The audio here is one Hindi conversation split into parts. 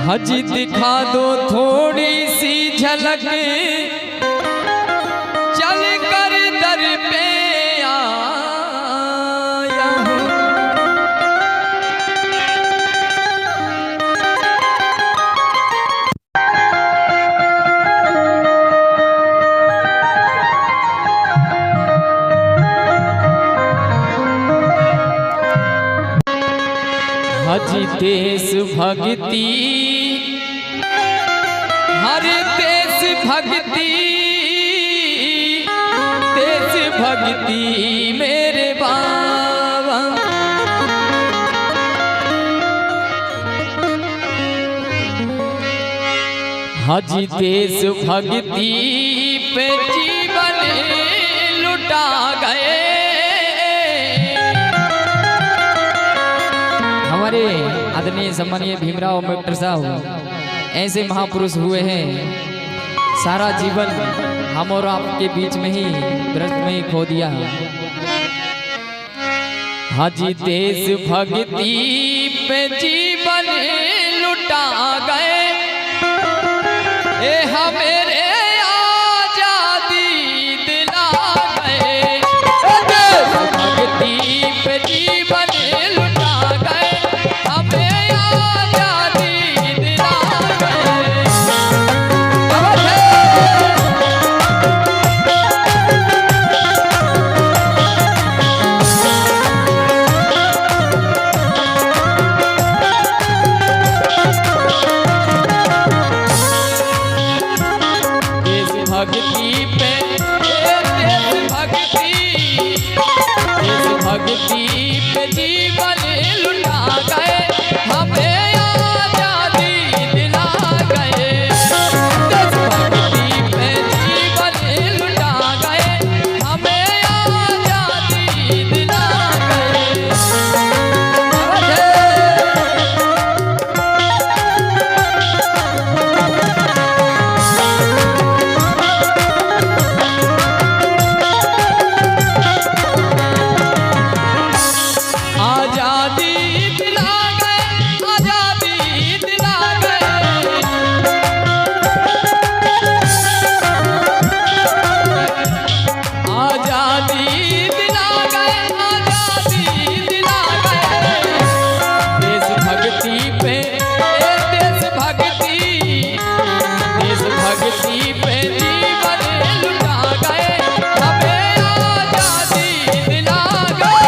हजी दिखा दो थोड़ी सी झलक, चल कर दर पे आया हूं। हजी देश भक्ति, हर देश भक्ति, देश भक्ति मेरे बाबा। हजी देश भक्ति पे जीवन लुटा गए हमारे आदरणीय सम्मानीय भीमराव अम्बेडकर साहब। ऐसे महापुरुष हुए हैं, सारा जीवन हम और आपके बीच में ही ब्रज में ही खो दिया। हाजी देश भक्ति पे जीवन लुटा गए, ए हमेरे आजादी दिला गए। देश भक्ति पे जीवन लुटा गए, हमें आजादी दिला गए। देश भक्ति पे, देश भक्ति, देश भक्ति पे जीवन लुटा गए, हमें आजादी दिला गए। देश भक्ति पे जीवन लुटा गए, हमें आजादी दिला गए। आजादी दिला गए, आजादी दिला गए। आजादी दिला गए, आजादी दिला गए। देश भक्ति पे, देश भक्ति, देश भक्ति पे जीवन लुटा गए, हमें आजादी दिला गए।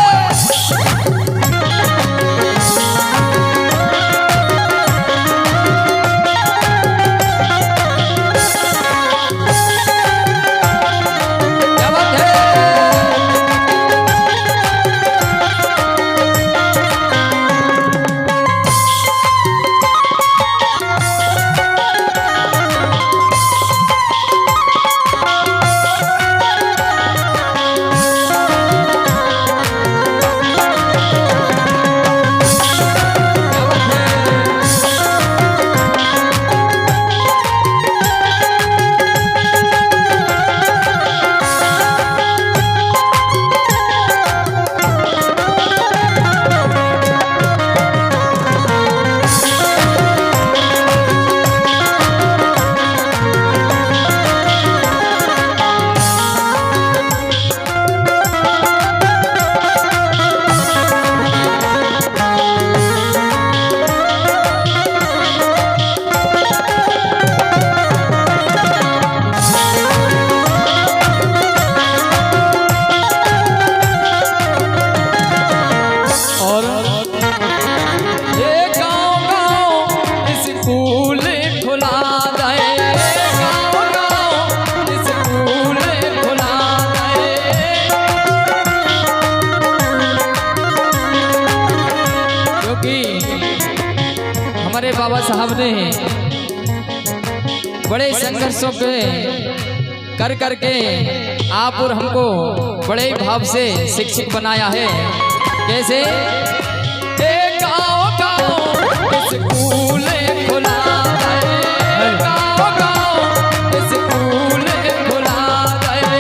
हमारे बाबा साहब ने बड़े संघर्षों पे कर करके आप और हमको बड़े भाव से शिक्षित बनाया है। कैसे गाँव गाँव स्कूल खुला है, गाँव गाँव स्कूल खुला है।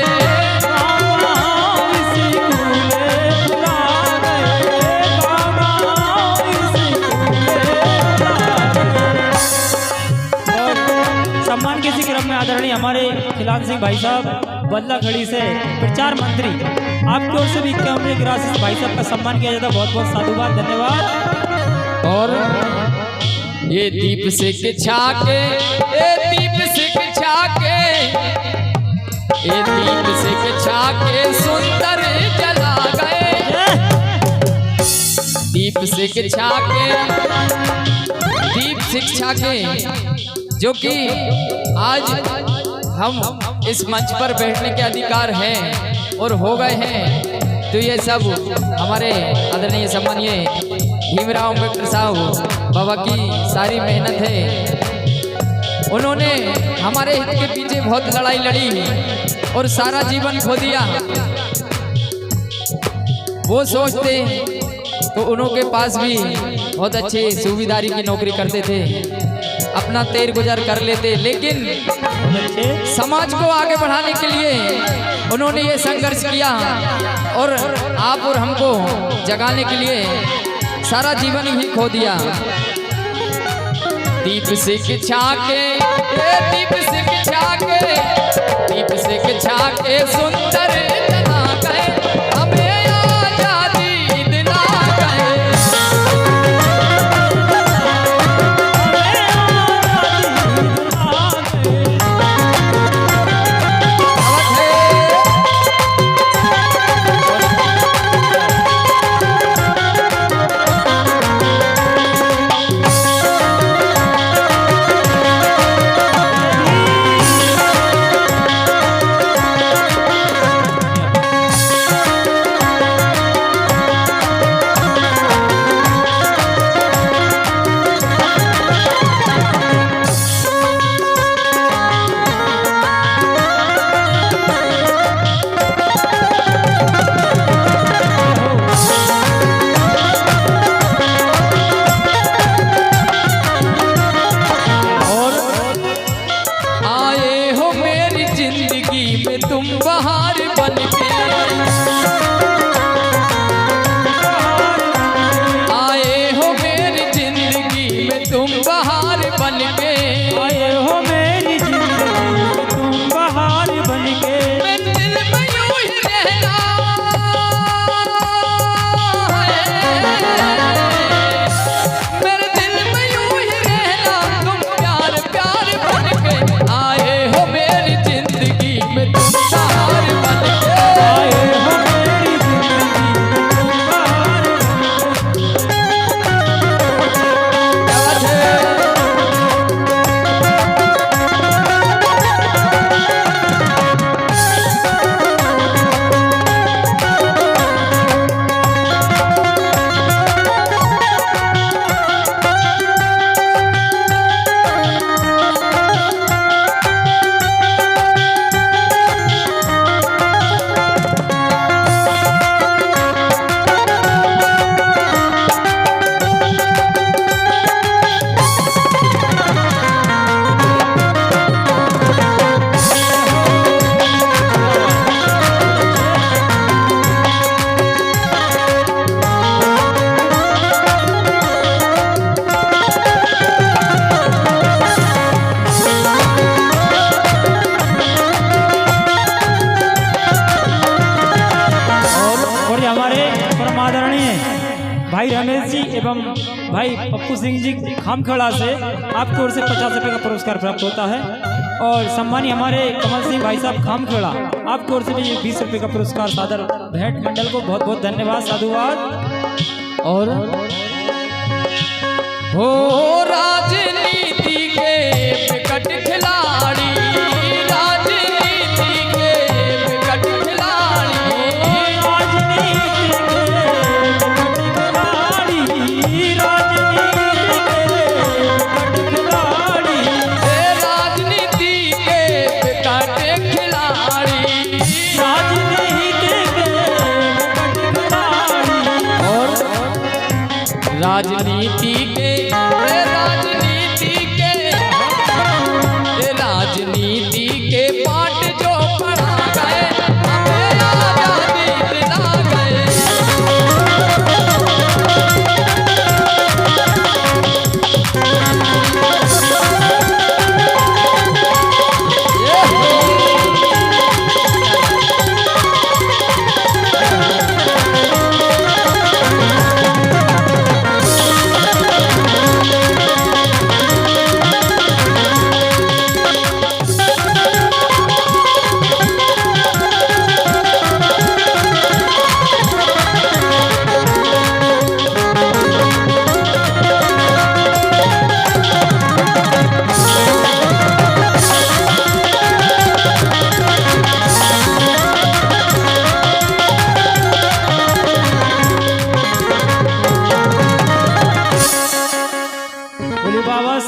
खिलान सिंह भाई साहब बदला खड़ी से प्रचार मंत्री, आपकी ओर से भी कैमरे की राशि से भाई साहब का सम्मान किया जाता है। बहुत बहुत साधुवाद, धन्यवाद। और ये दीप सिख छाके, ये दीप सिख छाके, ये दीप सिख छाके सुंदर जला गए। दीप सिख छाके, दीप शिक्षा के जो कि आज हम इस मंच पर बैठने के अधिकार हैं और हो गए हैं, तो ये सब हमारे आदरणीय सम्मानीय भीमराव अम्बेडकर साहब बाबा की सारी मेहनत है। उन्होंने हमारे हित के पीछे बहुत लड़ाई लड़ी और सारा जीवन खो दिया। वो सोचते तो उनके पास भी बहुत अच्छे सूबेदारी की नौकरी करते थे, अपना तेर गुजर कर लेते, लेकिन समाज को आगे बढ़ाने के लिए उन्होंने ये संघर्ष किया और आप और हमको जगाने के लिए सारा जीवन ही खो दिया। दीप सिख छाके, दीप सिख छाके, दीप सिख छाके सुंदर जना गए, हमें आजादी दिला गए। भाई रमेश जी एवं भाई पप्पू सिंह जी खामखड़ा से आपकी ओर से 50 रुपये का पुरस्कार प्राप्त होता है। और सम्मानीय हमारे कमल सिंह भाई साहब खामखड़ा, आपकी ओर से भी 20 रुपये का पुरस्कार सादर भेंट मंडल को बहुत बहुत धन्यवाद, साधुवाद। और हो राजनीति के विकट खिलाड़ी, राजनीति के विकट खिलाड़ी, राजनीति के विकट खिलाड़ी, और राजनीति के राजनीति के पाठ जो पढ़ा गए, हमें आजादी दिला गए। ये बोले बाबा